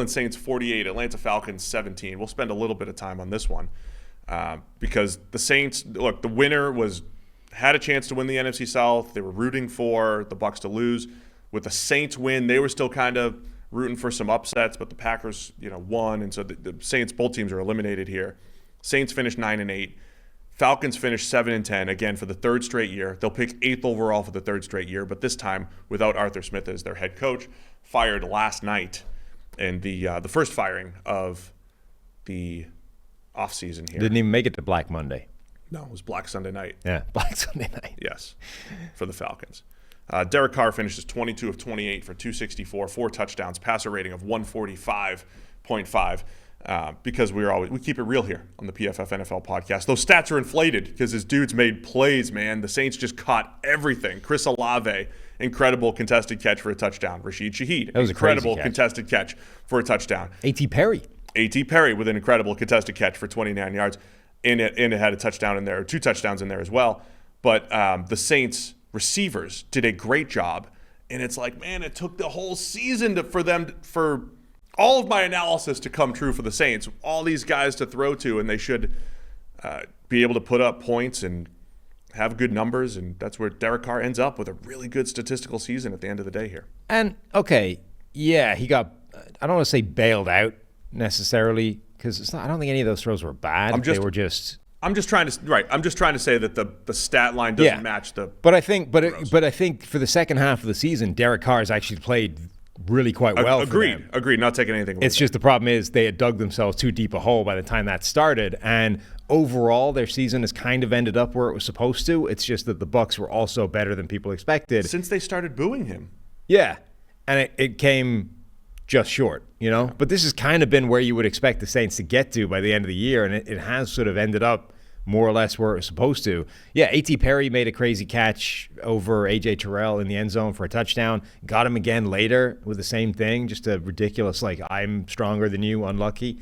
Orleans Saints 48, Atlanta Falcons 17. We'll spend a little bit of time on this one because the Saints, look, the winner had a chance to win the NFC South. They were rooting for the Bucs to lose. With the Saints win, they were still kind of rooting for some upsets, but the Packers, won, and so the Saints, both teams are eliminated here. Saints finished 9-8. Falcons finished 7-10, again, for the third straight year. They'll pick 8th overall for the third straight year, but this time without Arthur Smith as their head coach, fired last night, and the first firing of the offseason here. Didn't even make it to Black Monday. No, it was Black Sunday night. Yeah, Black Sunday night. Yes, for the Falcons. Derek Carr finishes 22 of 28 for 264, 4 touchdowns, passer rating of 145.5. Because we keep it real here on the PFF NFL podcast. Those stats are inflated because his dudes made plays, man. The Saints just caught everything. Chris Olave, incredible contested catch for a touchdown. Rashid Shaheed, incredible contested catch for a touchdown. A.T. Perry with an incredible contested catch for 29 yards. And it had a touchdown in there, or 2 touchdowns in there as well. But the Saints receivers did a great job. And it's like, man, it took the whole season for all of my analysis to come true for the Saints. All these guys to throw to, and they should be able to put up points and have good numbers. And that's where Derek Carr ends up with a really good statistical season at the end of the day here. And, okay, yeah, he got, I don't want to say bailed out necessarily, because I don't think any of those throws were bad. I'm just trying to say that the stat line doesn't match the. But I think for the second half of the season, Derek Carr has actually played really quite well. Agreed. Not taking anything away. It's just the problem is they had dug themselves too deep a hole by the time that started, and overall their season has kind of ended up where it was supposed to. It's just that the Bucs were also better than people expected since they started booing him. Yeah, and it came just short, But this has kind of been where you would expect the Saints to get to by the end of the year, and it has sort of ended up more or less where it was supposed to. Yeah, A.T. Perry made a crazy catch over A.J. Terrell in the end zone for a touchdown. Got him again later with the same thing, just a ridiculous, I'm stronger than you, unlucky.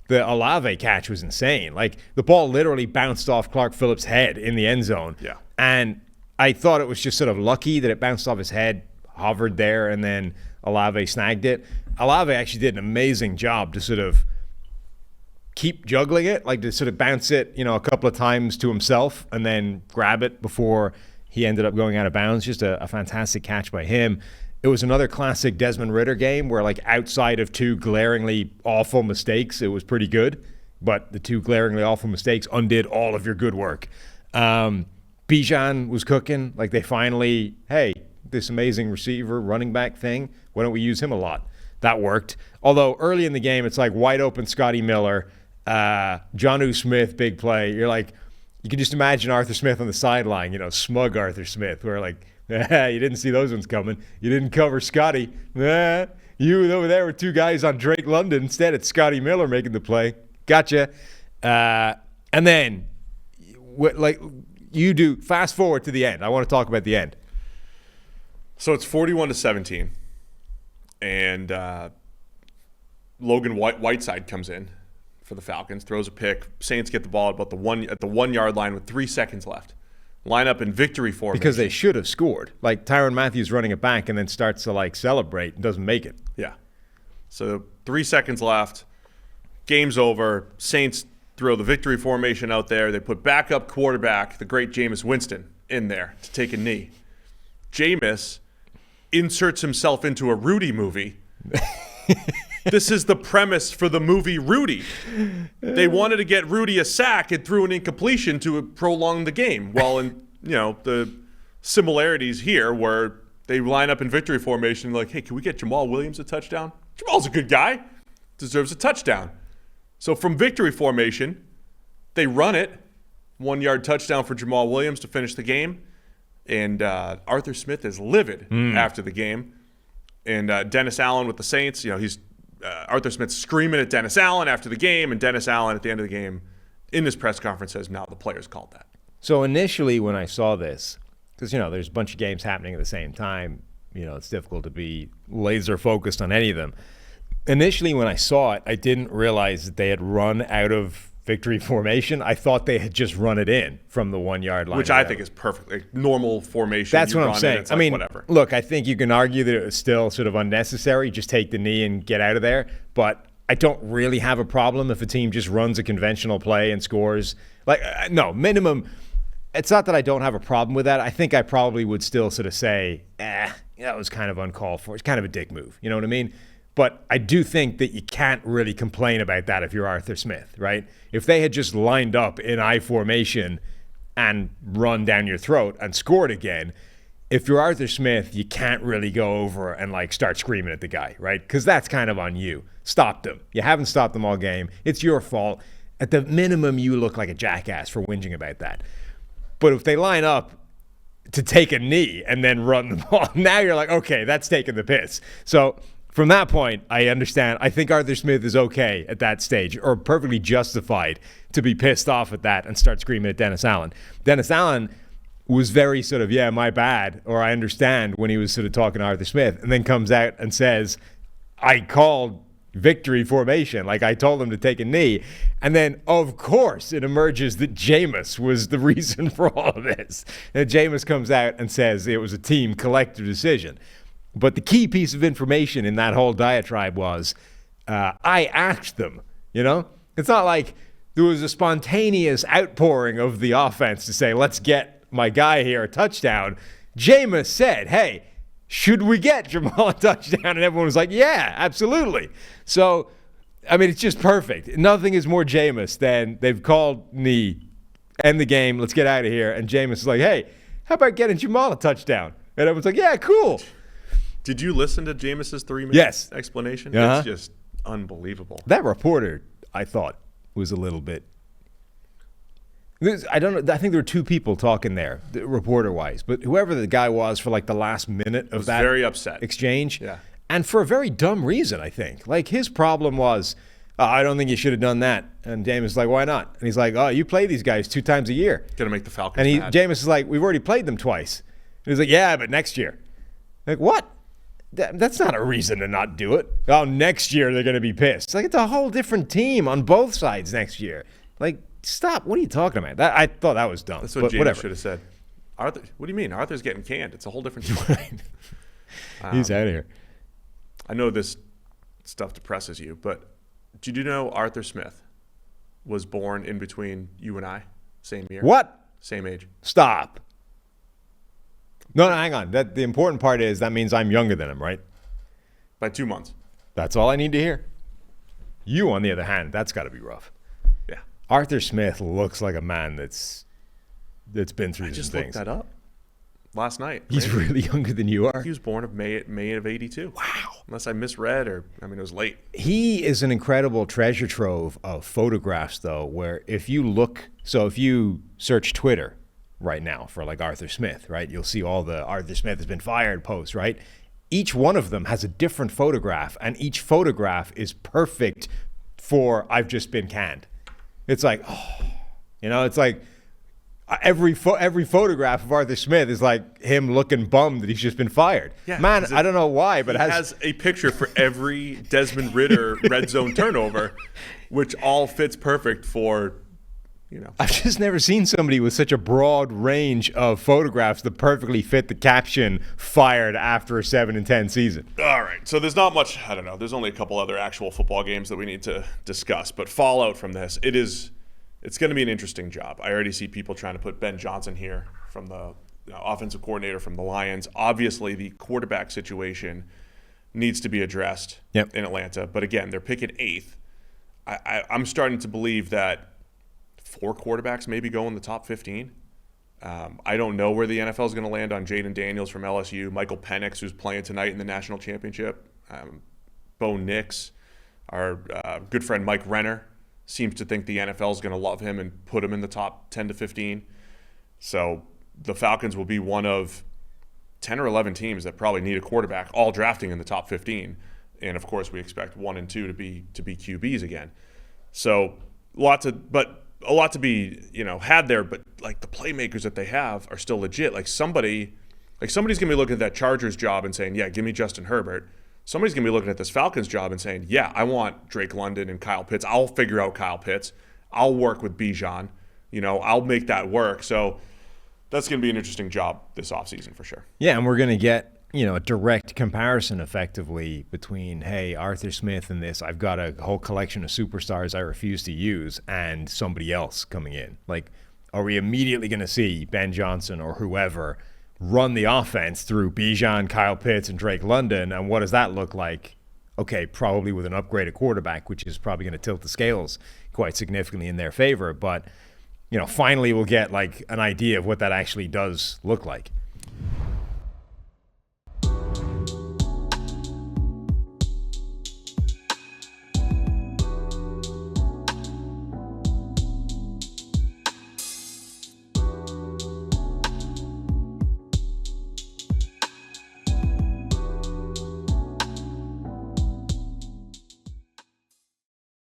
The Olave catch was insane. The ball literally bounced off Clark Phillips' head in the end zone. Yeah. And I thought it was just sort of lucky that it bounced off his head, hovered there, and then Olave snagged it. Olave actually did an amazing job to sort of keep juggling it, to sort of bounce it, a couple of times to himself and then grab it before he ended up going out of bounds. Just a fantastic catch by him. It was another classic Desmond Ridder game where, outside of 2 glaringly awful mistakes, it was pretty good. But the 2 glaringly awful mistakes undid all of your good work. Bijan was cooking. They finally, hey, this amazing receiver running back thing, why don't we use him a lot? That worked. Although early in the game, it's wide open Scotty Miller, Jonnu Smith, big play. You're you can just imagine Arthur Smith on the sideline, smug Arthur Smith, where you didn't see those ones coming. You didn't cover Scotty. You over there were 2 guys on Drake London. Instead, it's Scotty Miller making the play. Gotcha. And then, you do, fast forward to the end. I want to talk about the end. So it's 41-17. And Logan Whiteside comes in for the Falcons, throws a pick. Saints get the ball at the 1 yard line with 3 seconds left. Line up in victory formation. Because they should have scored. Tyrann Mathieu running it back and then starts to celebrate and doesn't make it. Yeah. So 3 seconds left. Game's over. Saints throw the victory formation out there. They put backup quarterback, the great Jameis Winston, in there to take a knee. Jameis inserts himself into a Rudy movie. This is the premise for the movie Rudy. They wanted to get Rudy a sack and threw an incompletion to prolong the game. Well, the similarities here where they line up in victory formation hey, can we get Jamal Williams a touchdown? Jamal's a good guy. Deserves a touchdown. So from victory formation, they run it. 1 yard touchdown for Jamal Williams to finish the game. And Arthur Smith is livid after the game. And Dennis Allen with the Saints, he's Arthur Smith screaming at Dennis Allen after the game. And Dennis Allen at the end of the game in this press conference says, no, the players called that. So initially when I saw this, because, there's a bunch of games happening at the same time, it's difficult to be laser focused on any of them. Initially when I saw it, I didn't realize that they had run out of victory formation. I thought they had just run it in from the 1 yard line. Which I think is perfect. Like normal formation. That's what I'm saying. I mean, whatever. Look, I think you can argue that it was still sort of unnecessary. Just take the knee and get out of there. But I don't really have a problem if a team just runs a conventional play and scores. Like, no, minimum. It's not that I don't have a problem with that. I think I probably would still sort of say, that was kind of uncalled for. It's kind of a dick move. You know what I mean? But I do think that you can't really complain about that if you're Arthur Smith, right? If they had just lined up in I formation and run down your throat and scored again, if you're Arthur Smith, you can't really go over and like start screaming at the guy, right? Because that's kind of on you. Stop them. You haven't stopped them all game. It's your fault. At the minimum, you look like a jackass for whinging about that. But if they line up to take a knee and then run the ball, now you're like, okay, that's taking the piss. So from that point, I understand. I think Arthur Smith is okay at that stage, or perfectly justified to be pissed off at that and start screaming at Dennis Allen. Dennis Allen was very sort of, yeah, my bad, or I understand when he was sort of talking to Arthur Smith, and then comes out and says, I called victory formation. Like, I told him to take a knee. And then, of course, it emerges that Jameis was the reason for all of this. And Jameis comes out and says it was a team collective decision. But the key piece of information in that whole diatribe was, I asked them, you know? It's not like there was a spontaneous outpouring of the offense to say, let's get my guy here a touchdown. Jameis said, hey, should we get Jamal a touchdown? And everyone was like, yeah, absolutely. So, I mean, it's just perfect. Nothing is more Jameis than they've called knee, end the game, let's get out of here. And Jameis is like, hey, how about getting Jamal a touchdown? And everyone's like, yeah, cool. Did you listen to Jameis's 3-minute explanation? Uh-huh. It's just unbelievable. That reporter, I thought, was a little bit. I don't know. I think there were two people talking there, reporter-wise. But whoever the guy was for like the last minute of that very upset exchange, yeah, and for a very dumb reason, I think. Like his problem was, I don't think you should have done that. And Jameis is like, why not? And he's like, oh, you play these guys 2 times a year. Gonna make the Falcons mad. Jameis is like, we've already played them twice. And he's like, yeah, but next year. Like, what? That's not a reason to not do it. Oh, next year they're going to be pissed. It's like it's a whole different team on both sides next year. Like, stop. What are you talking about? I thought that was dumb. That's what James should have said. Arthur, what do you mean? Arthur's getting canned. It's a whole different story. He's out of here. I know this stuff depresses you, but did you know Arthur Smith was born in between you and I? Same year. What? Same age. Stop. No, hang on. The important part is that means I'm younger than him, right? By 2 months. That's all I need to hear. You, on the other hand, that's got to be rough. Yeah. Arthur Smith looks like a man that's been through some things. I just looked that up last night. He's really younger than you are. He was born of May of '82. Wow. Unless I misread it was late. He is an incredible treasure trove of photographs, though, where if you search Twitter right now for like Arthur Smith, right? You'll see all the Arthur Smith has been fired posts, right? Each one of them has a different photograph, and each photograph is perfect for I've just been canned. It's like, it's like every photograph of Arthur Smith is like him looking bummed that he's just been fired. Yeah, man, I don't know why, but it has a picture for every Desmond Ridder red zone turnover, which all fits perfect for. I've just never seen somebody with such a broad range of photographs that perfectly fit the caption "fired after a 7-10 season." All right, so there's not much. I don't know. There's only a couple other actual football games that we need to discuss, but fallout from this, it's going to be an interesting job. I already see people trying to put Ben Johnson here from the offensive coordinator from the Lions. Obviously, the quarterback situation needs to be addressed in Atlanta, but again, they're picking 8th. I'm starting to believe that 4 quarterbacks maybe go in the top 15. I don't know where the NFL is going to land on Jaden Daniels from LSU, Michael Penix, who's playing tonight in the national championship, Bo Nix, our good friend Mike Renner seems to think the NFL is going to love him and put him in the top 10 to 15. So the Falcons will be one of 10 or 11 teams that probably need a quarterback, all drafting in the top 15. And of course, we expect 1 and 2 to be QBs again. So a lot to be had there, but like the playmakers that they have are still legit. Somebody's gonna be looking at that Chargers job and saying, yeah, give me Justin Herbert. Somebody's gonna be looking at this Falcons job and saying, yeah, I want Drake London and Kyle Pitts. I'll figure out Kyle Pitts. I'll work with Bijan. I'll make that work. So that's going to be an interesting job this offseason for sure. Yeah, and we're going to get, a direct comparison effectively between, hey, Arthur Smith and this, I've got a whole collection of superstars I refuse to use, and somebody else coming in. Like, are we immediately going to see Ben Johnson or whoever run the offense through Bijan, Kyle Pitts, and Drake London? And what does that look like? Okay, probably with an upgraded quarterback, which is probably going to tilt the scales quite significantly in their favor. But, finally we'll get like an idea of what that actually does look like.